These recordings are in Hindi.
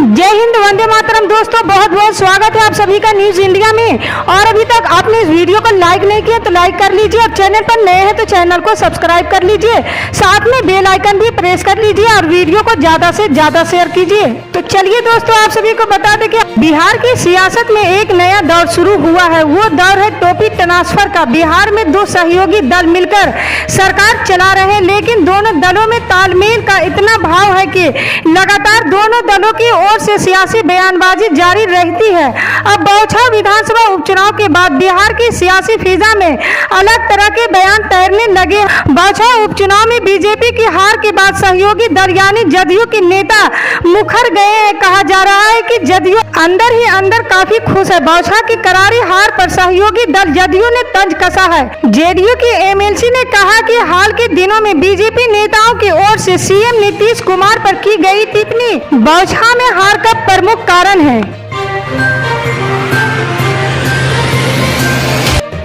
जय हिंद, वंदे मातरम। दोस्तों बहुत बहुत स्वागत है आप सभी का न्यूज इंडिया में। और अभी तक आपने इस वीडियो को लाइक नहीं किया तो लाइक कर लीजिए, और चैनल पर नए हैं तो चैनल को सब्सक्राइब कर लीजिए, साथ में बेल आइकन भी प्रेस कर लीजिए और वीडियो को ज्यादा से ज्यादा शेयर कीजिए। तो चलिए दोस्तों, आप सभी को बता दें कि बिहार की सियासत में एक नया दौर शुरू हुआ है। वो दौर है टोपी ट्रांसफर का। बिहार में दो सहयोगी दल मिलकर सरकार चला रहे हैं, लेकिन दोनों दलों में तालमेल का इतना भाव है कि लगातार दोनों दलों की ओर से सियासी बयानबाजी जारी रहती है। अब बौछार विधानसभा उपचुनाव के बाद बिहार की सियासी फिजा में अलग तरह के बयान तैरने लगे। बौछार उपचुनाव में बीजेपी की हार के बाद सहयोगी दल यानी जदयू के नेता मुखर गए हैं। कहा जा रहा है कि जदयू अंदर ही अंदर काफी खुश है। बौछार की करारी हार पर सहयोगी दल जदयू ने तंज कसा है। जेडीयू की एमएलसी ने कहा कि हाल के दिनों में बीजेपी नेताओं की ओर से सीएम नीतीश कुमार पर की गई टिप्पणी बौछार में हार का प्रमुख कारण है।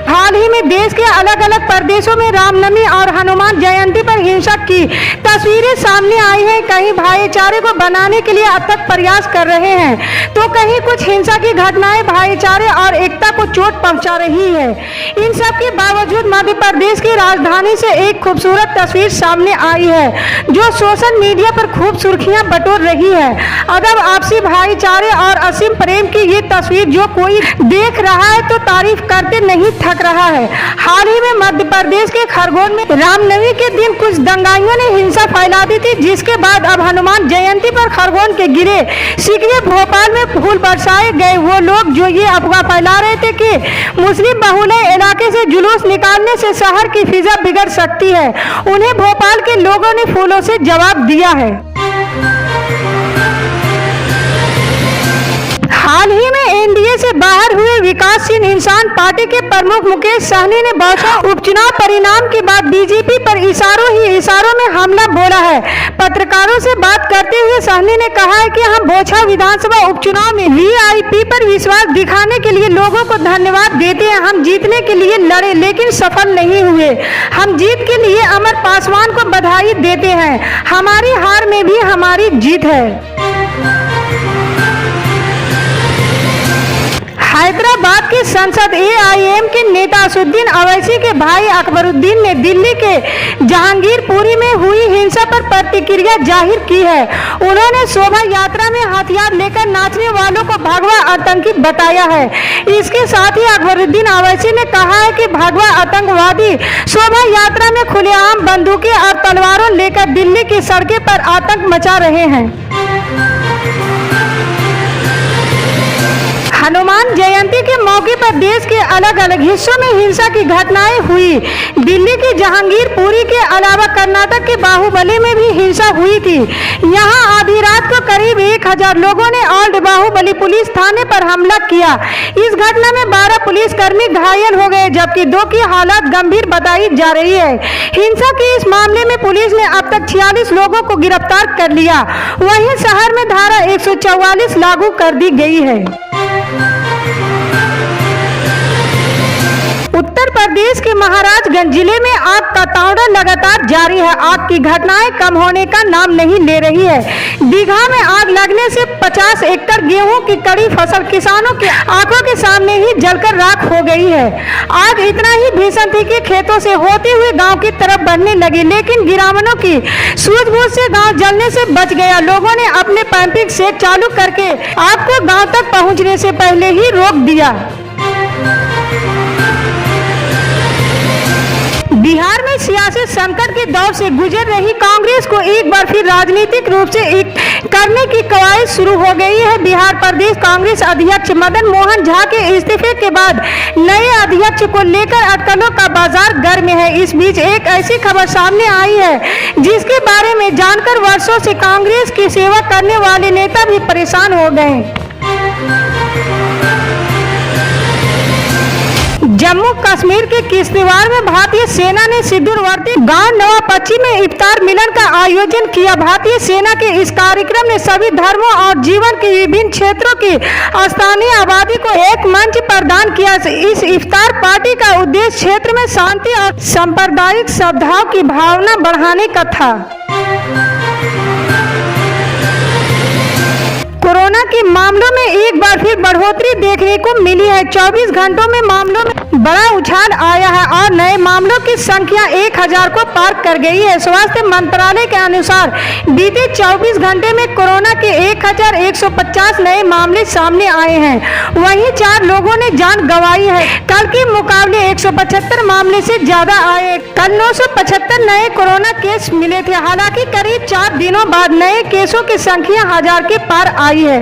हाल ही में देश के अलग अलग प्रदेशों में रामनवमी और हनुमान जयंती पर हिंसा की तस्वीरें सामने आई हैं। कहीं भाईचारे को बनाने के लिए अथक प्रयास कर रहे हैं तो कहीं कुछ हिंसा की घटनाएं भाईचारे और एकता को चोट पहुंचा रही है। इन सब के बावजूद मध्य प्रदेश की राजधानी से एक खूबसूरत तस्वीर सामने आई है जो सोशल मीडिया पर खूब सुर्खियां बटोर रही है। अदब, आपसी भाईचारे और असीम प्रेम की ये तस्वीर जो कोई देख रहा है तो तारीफ करते नहीं थक रहा है। हाल ही में मध्य प्रदेश के खरगोन में रामनवमी के दिन कुछ दंगाइयों ने हिंसा फैला दी थी, जिसके बाद अब हनुमान जयंती पर खरगोन के गिरे शिकवे भोपाल में फूल बरसाए गए। वो लोग जो ये अफवाह फैला रहे थे कि मुस्लिम बहुल इलाके से जुलूस निकालने से शहर की फिजा बिगड़ सकती है, उन्हें भोपाल के लोगों ने फूलों से जवाब दिया है। हाल ही में एनडीए से बाहर हुए विकासशील इंसान पार्टी के प्रमुख मुकेश सहनी ने बौछार उपचुनाव परिणाम के बाद बीजेपी पर इशारों में हमला बोला है। पत्रकारों से बात करते हुए सहनी ने कहा है कि हम बौछार विधानसभा उपचुनाव में वीआईपी पर विश्वास दिखाने के लिए लोगों को धन्यवाद देते हैं। हम जीतने के लिए लड़े लेकिन सफल नहीं हुए। हम जीत के लिए अमर पासवान को बधाई देते हैं। हमारी हार में भी हमारी जीत है। हैदराबाद की संसद एआईएम के नेता असुद्दीन अवैसी के भाई अकबरुद्दीन ने दिल्ली के जहांगीरपुरी में हुई हिंसा पर प्रतिक्रिया जाहिर की है। उन्होंने शोभा यात्रा में हथियार लेकर नाचने वालों को भगवा आतंकी बताया है। इसके साथ ही अकबरुद्दीन अवैसी ने कहा है कि भगवा आतंकवादी शोभा यात्रा में खुलेआम बंदूकें और तलवारों लेकर दिल्ली की सड़कें पर आतंक मचा रहे हैं। हनुमान जयंती के मौके पर देश के अलग अलग हिस्सों में हिंसा की घटनाएं हुई। दिल्ली की जहांगीरपुरी के अलावा कर्नाटक के बाहुबली में भी हिंसा हुई थी। यहां आधी रात को करीब 1000 लोगों ने ओल्ड बाहुबली पुलिस थाने पर हमला किया। इस घटना में 12 पुलिसकर्मी घायल हो गए, जबकि 2 की हालत गंभीर बताई जा रही है। हिंसा के इस मामले में पुलिस ने अब तक 46 लोगों को गिरफ्तार कर लिया। वहीं शहर में धारा 144 लागू कर दी गई है। उत्तर प्रदेश के महाराजगंज जिले में आग का तांडव लगातार जारी है। आग की घटनाएं कम होने का नाम नहीं ले रही है। दीघा में आग लगने से 50 एकड़ गेहूं की कड़ी फसल किसानों की आंखों के सामने ही जलकर राख हो गई है। आग इतना ही भीषण थी कि खेतों से होते हुए गांव की तरफ बढ़ने लगी, लेकिन गिरावनों की सूझबूझ से गांव जलने से बच गया। लोगों ने अपने पंपिंग सेट चालू करके आग को गांव तक पहुंचने से पहले ही रोक दिया। बिहार में सियासी संकट के दौर से गुजर रही कांग्रेस को एक बार फिर राजनीतिक रूप से एक करने की कवायद शुरू हो गई है। बिहार प्रदेश कांग्रेस अध्यक्ष मदन मोहन झा के इस्तीफे के बाद नए अध्यक्ष को लेकर अटकलों का बाजार गर्म है। इस बीच एक ऐसी खबर सामने आई है जिसके बारे में जानकर वर्षों से कांग्रेस की सेवा करने वाले नेता भी परेशान हो गए। जम्मू कश्मीर के किश्तवाड़ में भारतीय सेना ने सुदूरवर्ती गांव नवापच्ची में इफ्तार मिलन का आयोजन किया। भारतीय सेना के इस कार्यक्रम ने सभी धर्मों और जीवन के विभिन्न क्षेत्रों की स्थानीय आबादी को एक मंच प्रदान किया। इस इफ्तार पार्टी का उद्देश्य क्षेत्र में शांति और सांप्रदायिक सद्भाव की भावना बढ़ाने का था। कोरोना के मामलों में एक बार फिर बढ़ोतरी देखने को मिली है। 24 घंटों में मामलों में बड़ा उछाल आया है और नए मामलों की संख्या 1000 को पार कर गई है। स्वास्थ्य मंत्रालय के अनुसार बीते 24 घंटे में कोरोना के 1150 नए मामले सामने आए हैं। वहीं 4 लोगों ने जान गंवाई है। कल के मुकाबले 175 मामले से ज्यादा आए। कल 975 नए कोरोना केस मिले थे। हालांकि करीब 4 दिनों बाद नए केसों की संख्या 1000 के पार आई है।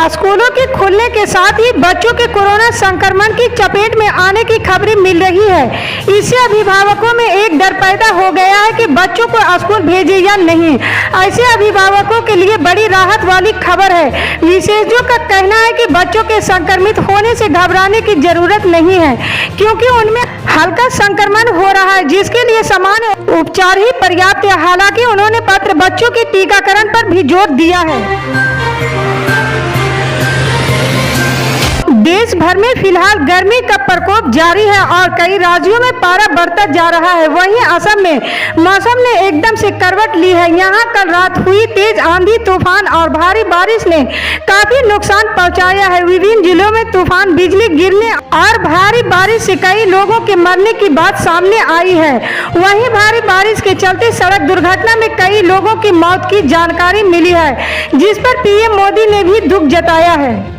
स्कूलों के खुलने के साथ ही बच्चों के कोरोना संक्रमण की चपेट में आने की खबरें मिल रही है। इससे अभिभावकों में एक डर पैदा हो गया है कि बच्चों को स्कूल भेजे या नहीं। ऐसे अभिभावकों के लिए बड़ी राहत वाली खबर है। विशेषज्ञों का कहना है कि बच्चों के संक्रमित होने से घबराने की जरूरत नहीं है, क्योंकि उनमें हल्का संक्रमण हो रहा है, जिसके लिए सामान्य उपचार ही पर्याप्त है। हालांकि उन्होंने पत्र बच्चों के टीकाकरण पर भी जोर दिया है। देश भर में फिलहाल गर्मी का प्रकोप जारी है और कई राज्यों में पारा बढ़ता जा रहा है। वहीं असम में मौसम ने एकदम से करवट ली है। यहाँ कल रात हुई तेज आंधी, तूफान और भारी बारिश ने काफी नुकसान पहुंचाया है। विभिन्न जिलों में तूफान, बिजली गिरने और भारी बारिश से कई लोगों के मरने की बात सामने आई है। वहीं भारी बारिश के चलते सड़क दुर्घटना में कई लोगों की मौत की जानकारी मिली है, जिस पर पीएम मोदी ने भी दुख जताया है।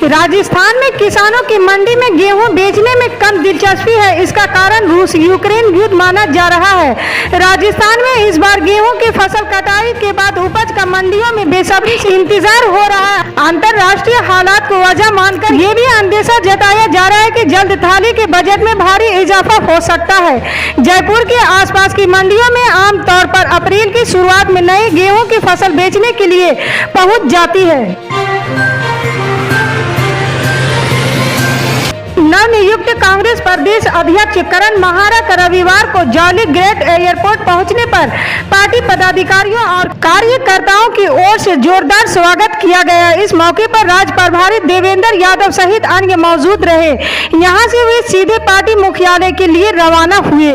राजस्थान में किसानों की मंडी में गेहूं बेचने में कम दिलचस्पी है। इसका कारण रूस यूक्रेन युद्ध माना जा रहा है। राजस्थान में इस बार गेहूं की फसल कटाई के बाद उपज का मंडियों में बेसब्री से इंतजार हो रहा है। अंतर्राष्ट्रीय हालात को वजह मानकर ये भी अंदेशा जताया जा रहा है कि जल्द थाली के बजट में भारी इजाफा हो सकता है। जयपुर के आसपास की मंडियों में आमतौर पर अप्रैल की शुरुआत में नए गेहूं की फसल बेचने के लिए पहुंच जाती है। नवनियुक्त कांग्रेस प्रदेश अध्यक्ष करण माहारा का रविवार को जौली ग्रेट एयरपोर्ट पहुंचने पर पार्टी पदाधिकारियों और कार्यकर्ताओं की ओर से जोरदार स्वागत किया गया। इस मौके पर राज्य प्रभारी देवेंद्र यादव सहित अन्य मौजूद रहे। यहां से वे सीधे पार्टी मुख्यालय के लिए रवाना हुए।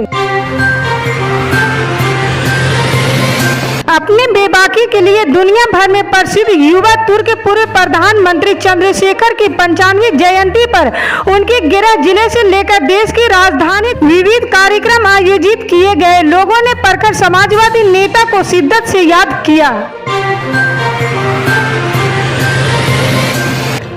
अपने बेबाकी के लिए दुनिया भर में प्रसिद्ध युवा तुर्क पूर्व प्रधानमंत्री चंद्रशेखर की 95वीं जयंती पर उनके गृह जिले से लेकर देश की राजधानी विविध कार्यक्रम आयोजित किए गए। लोगों ने प्रखर समाजवादी नेता को शिद्दत से याद किया।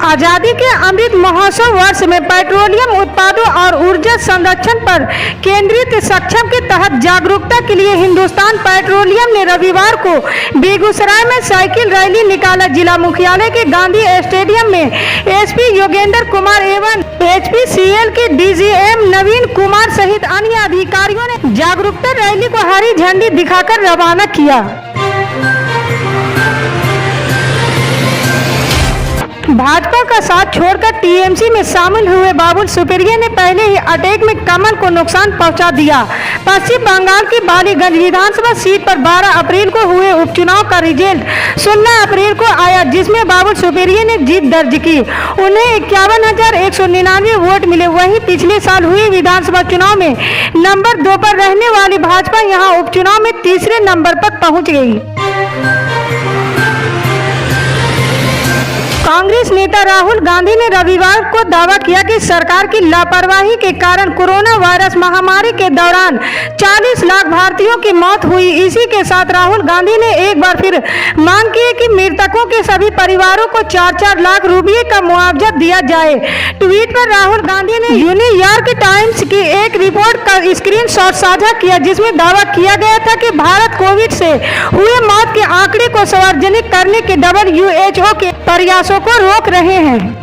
आजादी के अमृत महोत्सव वर्ष में पेट्रोलियम उत्पादों और ऊर्जा संरक्षण पर केंद्रित सक्षम के तहत जागरूकता के लिए हिंदुस्तान पेट्रोलियम ने रविवार को बेगूसराय में साइकिल रैली निकाला। जिला मुख्यालय के गांधी स्टेडियम में एसपी योगेंद्र कुमार एवं एचपीसीएल के डीजीएम नवीन कुमार सहित अन्य अधिकारियों ने जागरूकता रैली को हरी झंडी दिखाकर रवाना किया। भाजपा का साथ छोड़कर टीएमसी में शामिल हुए बाबुल सुप्रियो ने पहले ही अटैक में कमल को नुकसान पहुंचा दिया। पश्चिम बंगाल की बालीगंज विधानसभा सीट पर 12 अप्रैल को हुए उपचुनाव का रिजल्ट 16 अप्रैल को आया, जिसमें बाबुल सुप्रियो ने जीत दर्ज की। उन्हें 51,199 वोट मिले। वहीं पिछले साल हुए विधानसभा चुनाव में नंबर 2 पर रहने वाली भाजपा यहाँ उपचुनाव में तीसरे नंबर पर पहुँच गयी। कांग्रेस नेता राहुल गांधी ने रविवार को दावा किया कि सरकार की लापरवाही के कारण कोरोना वायरस महामारी के दौरान 40 लाख भारतीयों की मौत हुई। इसी के साथ राहुल गांधी ने एक बार फिर मांग की कि मृतकों के सभी परिवारों को 4-4 लाख रुपए का मुआवजा दिया जाए। ट्वीट पर राहुल गांधी ने न्यूयॉर्क टाइम्स की एक रिपोर्ट का स्क्रीनशॉट साझा किया, जिसमें दावा किया गया था कि भारत कोविड से हुए मौत के आंकड़े को सार्वजनिक करने के WHO के प्रयासों को रोक रहे हैं।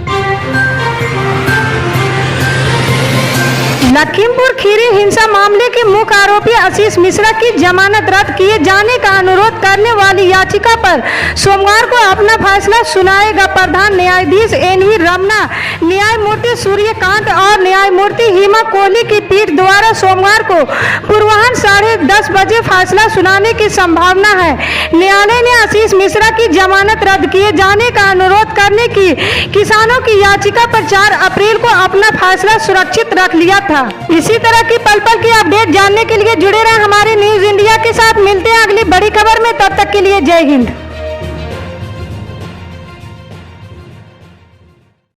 लखीमपुर खीरी हिंसा मामले के मुख्य आरोपी आशीष मिश्रा की जमानत रद्द किए जाने का अनुरोध करने वाली याचिका पर सोमवार को अपना फैसला सुनाएगा प्रधान न्यायाधीश NV रमना, न्यायमूर्ति सूर्यकांत और न्यायमूर्ति हिमा कोहली की पीठ द्वारा सोमवार को पूर्वाह्न 10:30 बजे फैसला सुनाने की संभावना है। न्यायालय ने आशीष मिश्रा की जमानत रद्द किए जाने का अनुरोध करने की किसानों की याचिका पर 4 अप्रैल को अपना फैसला सुरक्षित रख लिया था। इसी तरह की पल पल की अपडेट जानने के लिए जुड़े रहें हमारे न्यूज इंडिया के साथ। मिलते हैं अगली बड़ी खबर में, तब तक के लिए जय हिंद।